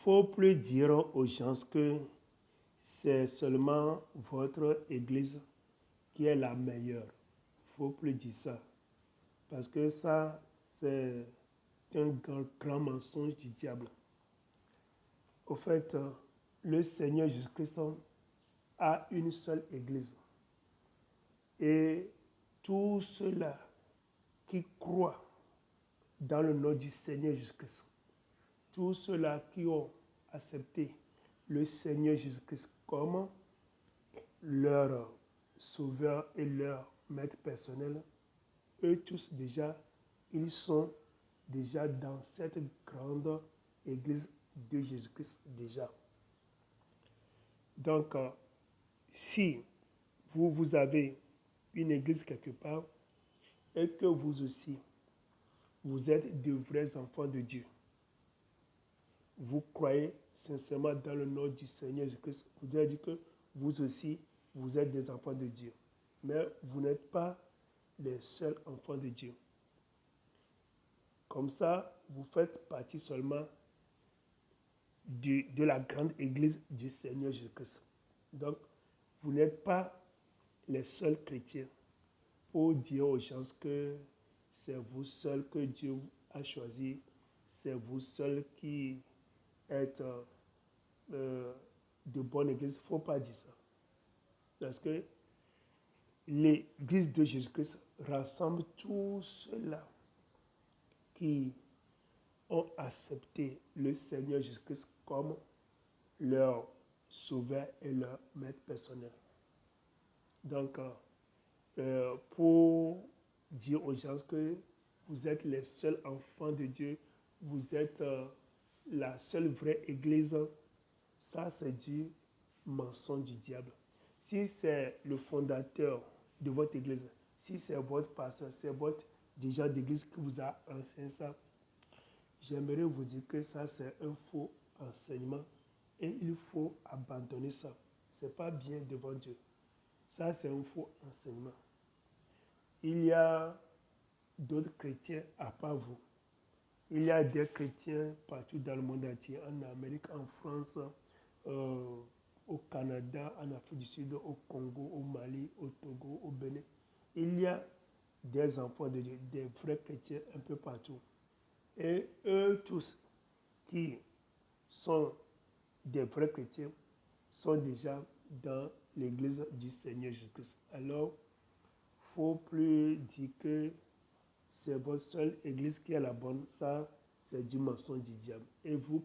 faut plus dire aux gens que c'est seulement votre église qui est la meilleure. Faut plus dire ça. Parce que ça, c'est un grand mensonge du diable. Au fait, le Seigneur Jésus-Christ a une seule église. Et tous ceux-là qui croient dans le nom du Seigneur Jésus-Christ, tous ceux-là qui ont accepté le Seigneur Jésus-Christ comme leur sauveur et leur maître personnel, eux tous déjà, ils sont déjà dans cette grande église de Jésus-Christ déjà. Donc, si vous avez une église quelque part et que vous aussi, vous êtes de vrais enfants de Dieu, vous croyez sincèrement dans le nom du Seigneur Jésus-Christ, vous devez dire que vous aussi, vous êtes des enfants de Dieu. Mais vous n'êtes pas les seuls enfants de Dieu. Comme ça, vous faites partie seulement de la grande église du Seigneur Jésus-Christ. Donc, vous n'êtes pas les seuls chrétiens pour dire aux gens que c'est vous seuls que Dieu a choisi, c'est vous seuls qui êtes de bonne église. Il ne faut pas dire ça. Parce que l'église de Jésus-Christ rassemble tous ceux-là qui ont accepté le Seigneur Jésus-Christ comme leur sauveur et leur maître personnel. Donc, pour dire aux gens que vous êtes les seuls enfants de Dieu, vous êtes la seule vraie église, ça c'est du mensonge du diable. Si c'est le fondateur de votre église, si c'est votre pasteur, c'est votre dirigeant d'église qui vous a enseigné ça, j'aimerais vous dire que ça c'est un faux enseignement et il faut abandonner ça. Ce n'est pas bien devant Dieu. Ça c'est un faux enseignement. Il y a d'autres chrétiens à part vous. Il y a des chrétiens partout dans le monde entier, en Amérique, en France, au Canada, en Afrique du Sud, au Congo, au Mali, au Togo, au Bénin. Il y a des enfants de Dieu, des vrais chrétiens un peu partout. Et eux tous qui sont des vrais chrétiens sont déjà dans l'église du Seigneur Jésus-Christ. Alors, il ne faut plus dire que c'est votre seule église qui est la bonne. Ça, c'est du mensonge du diable. Et vous